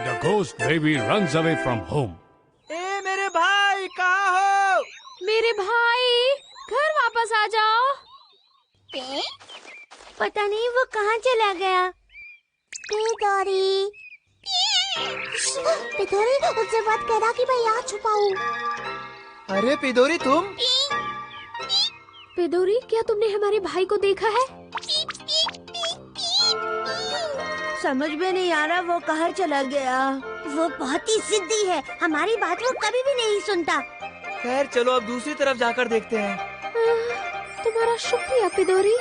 The ghost baby runs away from home. ए मेरे भाई कहाँ हो? मेरे भाई घर वापस आ जाओ। पता नहीं वो कहाँ चला गया। पिदोरी, पिदोरी उससे बात करा कि मैं यहाँ छुपा हूँ। अरे पिदोरी तुम? पिदोरी क्या तुमने हमारे भाई को देखा है? समझ में नहीं आ रहा वो कहाँ चला गया। वो बहुत ही जिद्दी है, हमारी बात वो कभी भी नहीं सुनता। खैर चलो अब दूसरी तरफ जाकर देखते हैं। तुम्हारा शुक्रिया पिदोरी।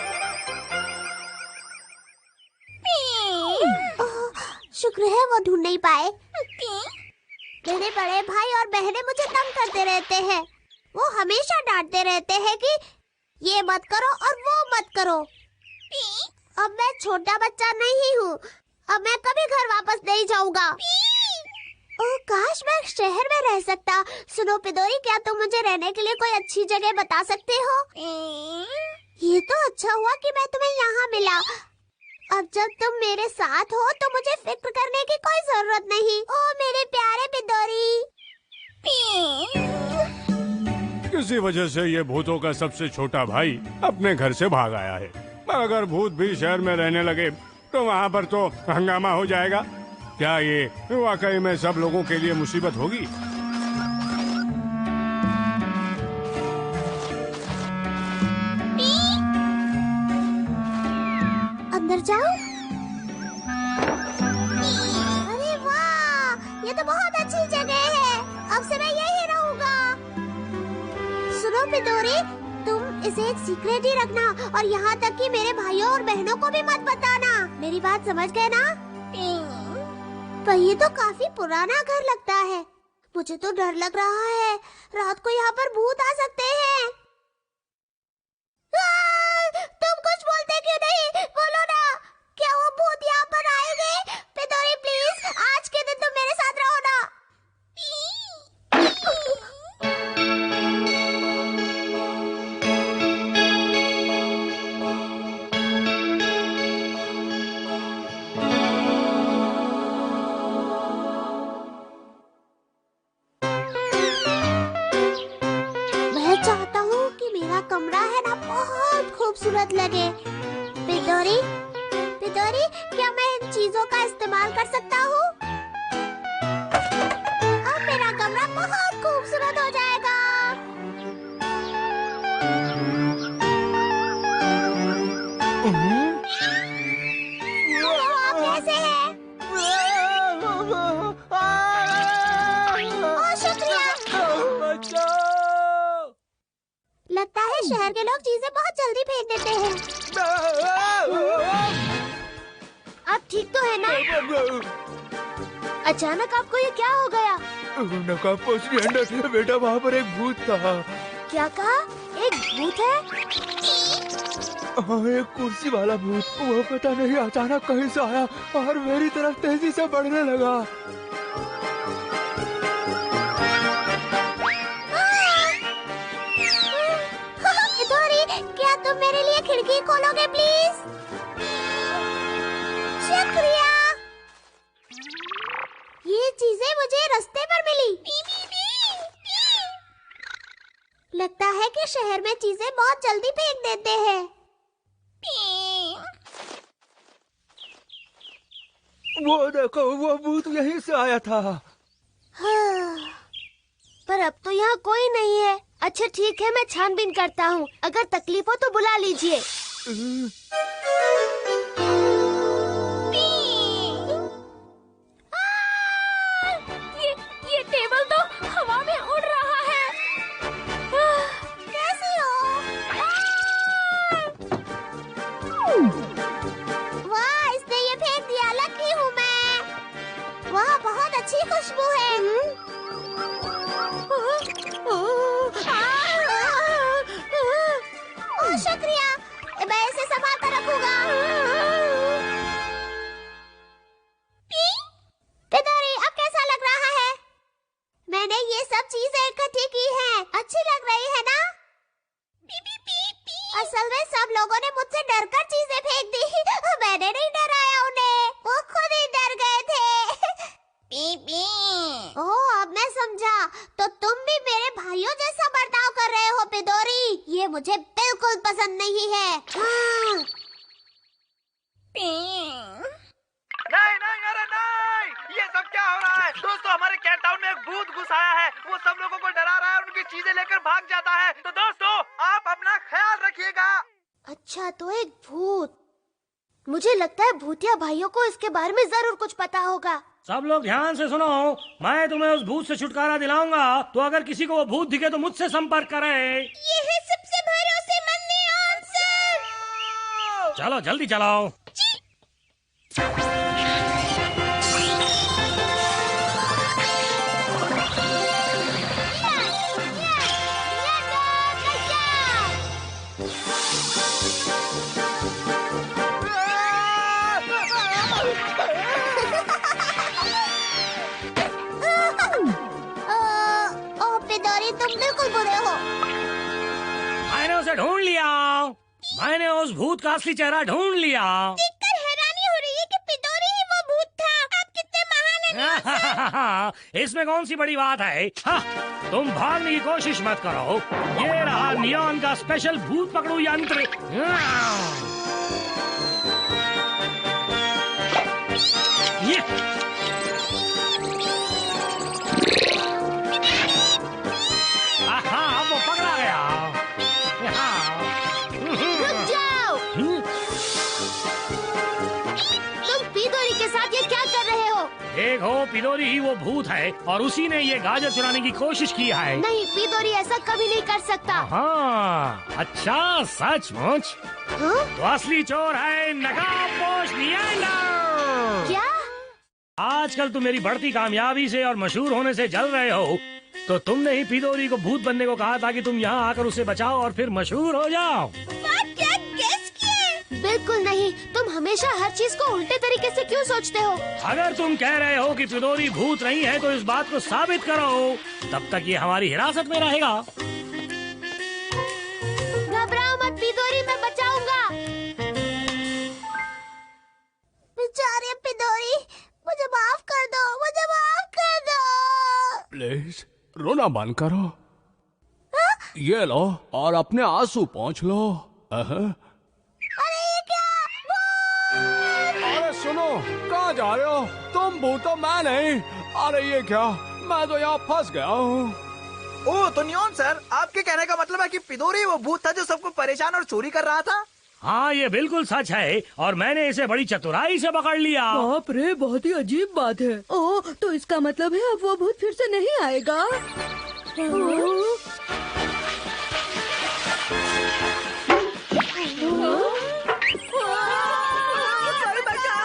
शुक्र है वो ढूंढ नहीं पाए। मेरे बड़े भाई और बहनें मुझे तंग करते रहते हैं। वो हमेशा डांटते रहते हैं कि ये मत करो और वो मत करो। अब मैं छोटा बच्चा नहीं हूँ, अब मैं कभी घर वापस नहीं जाऊंगा। ओह काश मैं शहर में रह सकता। सुनो पिदोरी, क्या तुम मुझे रहने के लिए कोई अच्छी जगह बता सकते हो? ये तो अच्छा हुआ कि मैं तुम्हें यहाँ मिला। अब जब तुम मेरे साथ हो तो मुझे फिक्र करने की कोई जरूरत नहीं। ओह मेरे प्यारे पिदोरी। किसी वजह से ये भूतों का सबसे छोटा भाई अपने घर से भाग आया है। अगर भूत भी शहर में रहने लगे तो वहाँ पर तो हंगामा हो जाएगा। क्या ये वाकई में सब लोगों के लिए मुसीबत होगी? अंदर जाओ। अरे वाह, ये तो बहुत अच्छी जगह है। अब से मैं यही रहूंगा। सुनो पिदोरी, तुम इसे एक सीक्रेट ही रखना और यहाँ तक कि मेरे भाइयों और बहनों को भी मत बताना। मेरी बात समझ गए ना? पर ये तो काफी पुराना घर लगता है। मुझे तो डर लग रहा है, रात को यहाँ पर भूत आ सकते हैं। तुम कुछ बोलते क्यों नहीं? बोलो ना, क्या वो भूत यहाँ पर आएंगे? पिदोरी प्लीज, आज के दिन तुम मेरे साथ रहो ना। मैं चाहता हूँ कि मेरा कमरा है ना बहुत खूबसूरत लगे। पिदोरी, पिदोरी, क्या मैं इन चीजों का इस्तेमाल कर सकता हूँ? अब मेरा कमरा बहुत खूबसूरत हो जाएगा। हेलो, आप कैसे हैं? ओह शुक्रिया। लगता है शहर के लोग चीजें बहुत जल्दी फेंक देते हैं। आप ठीक तो है ना? अचानक आपको ये क्या हो गया? बेटा वहाँ पर एक भूत था। क्या कहा? एक भूत है? हाँ, एक कुर्सी वाला भूत। वो पता नहीं अचानक कहीं से आया और मेरी तरफ तेजी से बढ़ने लगा। पिदोरी, क्या तुम मेरे लिए खिड़की खोलोगे प्लीज? शुक्रिया। ये चीजें मुझे रास्ते पर मिली। लगता है कि शहर में चीजें बहुत जल्दी फेंक देते हैं। वो देखो, वो भूत यहीं से आया था। हाँ, पर अब तो यहाँ कोई नहीं है। अच्छा ठीक है, मैं छानबीन करता हूँ। अगर तकलीफ हो तो बुला लीजिए। ये टेबल तो हवा में उड़ रहा है। कैसी हो? वाह, इसने ये फेंक दिया। लकी हूँ मैं। वाह, बहुत अच्छी खुशबू है। ओह शुक्रिया, मैं इसे संभाल कर रखूंगा। पिदोरी, अब कैसा लग रहा है? मैंने ये सब चीजें इकट्ठी की हैं। अच्छी लग रही है ना? असल में सब लोगों ने मुझसे डरकर चीजें फेंक दी। मैंने नहीं डराया उन्हें, वो खुद ही डर गए थे। ओह, अब मैं समझा। तो तुम भी मेरे भाइयों जैसा बर्ताव कर रहे हो पिदोरी। ये मुझे बिल्कुल पसंद नहीं है। हाँ। नहीं नहीं, अरे नहीं, ये सब क्या हो रहा है? दोस्तों, हमारे कैट टाउन में एक भूत घुस आया है। वो सब लोगों को डरा रहा है और उनकी चीजें लेकर भाग जाता है। तो दोस्तों, आप अपना ख्याल रखिएगा। अच्छा, तो एक भूत। मुझे लगता है भूतिया भाइयों को इसके बारे में जरूर कुछ पता होगा। सब लोग ध्यान से सुनो, मैं तुम्हें उस भूत से छुटकारा दिलाऊंगा। तो अगर किसी को वो भूत दिखे तो मुझसे संपर्क करे। ये है सबसे भरोसेमंद आंसर। चलो जल्दी चलाओ। पिदोरी, तुम बिल्कुल बुरे हो। मैंने उसे ढूंढ लिया। मैंने उस भूत का असली चेहरा ढूंढ लिया। देखकर हैरानी हो रही है कि पिदोरी ही वो भूत था। आप कितने महान हैं। इसमें कौन सी बड़ी बात है? हाँ, तुम भागने की कोशिश मत करो। ये रहा नियॉन का स्पेशल भूत पकड़ू यंत्र। ये अब वो पकड़ा गया। रुक जाओ। तुम पिदोरी के साथ ये क्या कर रहे हो? देखो, पिदोरी ही वो भूत है और उसी ने ये गाजर चुराने की कोशिश की है। नहीं, पिदोरी ऐसा कभी नहीं कर सकता। हाँ, अच्छा, सचमुच? हाँ? तो असली चोर है नकाबपोश निएंडर। क्या? आजकल तुम मेरी बढ़ती कामयाबी से और मशहूर होने से जल रहे हो। तो तुमने ही पिदोरी को भूत बनने को कहा था कि तुम यहाँ आकर उसे बचाओ और फिर मशहूर हो जाओ। क्या गेस किया? बिल्कुल नहीं। तुम हमेशा हर चीज को उल्टे तरीके से क्यों सोचते हो? अगर तुम कह रहे हो कि पिदोरी भूत नहीं है तो इस बात को साबित करो। तब तक ये हमारी हिरासत में रहेगा। घबराओ मत पिदोरी, मैं बचाऊंगा। बेचारे पिदोरी, मुझे माफ कर दो, मुझे माफ कर दो। प्लीज रोना बंद करो। ये लो और अपने आंसू पोंछ लो। अरे ये क्या? अरे सुनो, कहाँ जा रहे हो? तुम भूत हो, मैं नहीं। अरे ये क्या, मैं तो यहाँ फंस गया हूँ। ओह, तो नियॉन सर, आपके कहने का मतलब है कि पिदोरी वो भूत था जो सबको परेशान और चोरी कर रहा था? हाँ, ये बिल्कुल सच है और मैंने इसे बड़ी चतुराई से पकड़ लिया। बाप रे, बहुत ही अजीब बात है। ओह, तो इसका मतलब है अब वो भूत फिर से नहीं आएगा।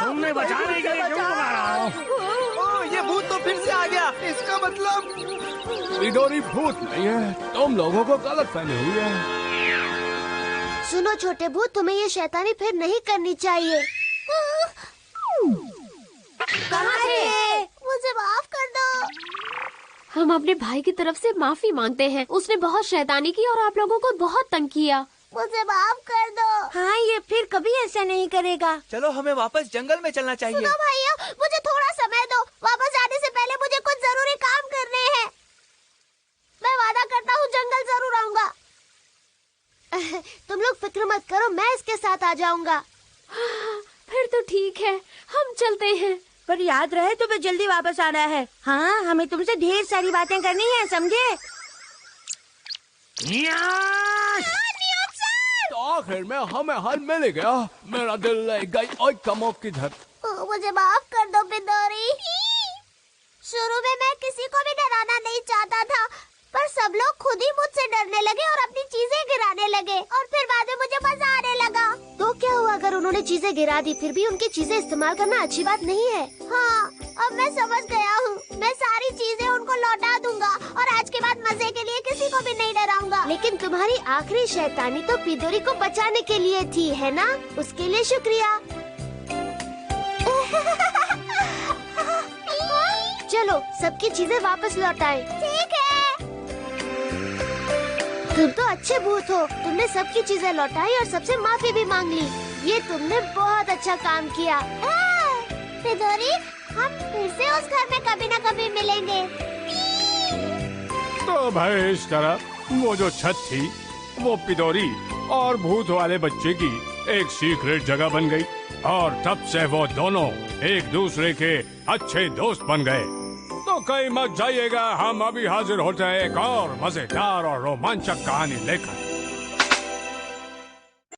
तुमने बचाने के लिए क्यों पुकारा? ओह, ये भूत तो फिर से आ गया। इसका मतलब पिदोरी भूत नहीं है, तुम लोगों को गलतफहमी हुई है। सुनो छोटे भूत, तुम्हें ये शैतानी फिर नहीं करनी चाहिए। कहाँ थे? मुझे माफ कर दो। हम अपने भाई की तरफ से माफी मांगते हैं। उसने बहुत शैतानी की और आप लोगों को बहुत तंग किया। मुझे माफ कर दो। हाँ, ये फिर कभी ऐसा नहीं करेगा। चलो, हमें वापस जंगल में चलना चाहिए। सुनो भाइयों, मुझे थोड़ा समय दो। वापस जाने से पहले मुझे कुछ जरूरी काम करने हैं। मैं वादा करता हूँ जंगल जरूर आऊंगा। तुम लोग फिक्र मत करो, मैं इसके साथ आ जाऊंगा। फिर तो ठीक है, हम चलते हैं। पर याद रहे तुम्हें जल्दी वापस आना है। हाँ, हमें तुमसे ढेर सारी बातें करनी है, समझे? तो आखिर में हमें हल मिल गया। मेरा दिल ले गई और कमों किधर। मुझे माफ कर दो पिदोरी। शुरू में मैं किसी को भी डराना नहीं चाहता था, पर सब लोग खुद ही मुझसे डरने लगे और अपनी चीजें गिराने लगे और फिर बाद में मुझे मजा आने लगा। तो क्या हुआ अगर उन्होंने चीजें गिरा दी, फिर भी उनकी चीजें इस्तेमाल करना अच्छी बात नहीं है। हाँ, अब मैं समझ गया हूँ। मैं सारी चीजें उनको लौटा दूंगा और आज के बाद मजे के लिए किसी को भी नहीं डराऊंगा। लेकिन तुम्हारी आखिरी शैतानी तो पिदोरी को बचाने के लिए थी, है ना? उसके लिए शुक्रिया। चलो, सबकी चीजें वापस लौटाएं। ठीक है। तुम तो अच्छे भूत हो। तुमने सबकी चीजें लौटाई और सबसे माफी भी मांग ली। ये तुमने बहुत अच्छा काम किया। पिदोरी, हम फिर से उस घर में कभी न कभी मिलेंगे। तो भाई इस तरह वो जो छत थी वो पिदोरी और भूत वाले बच्चे की एक सीक्रेट जगह बन गई और तब से वो दोनों एक दूसरे के अच्छे दोस्त बन गए। तो कहीं मत जाइएगा, हम अभी हाजिर होते हैं एक और मजेदार और रोमांचक कहानी लेकर।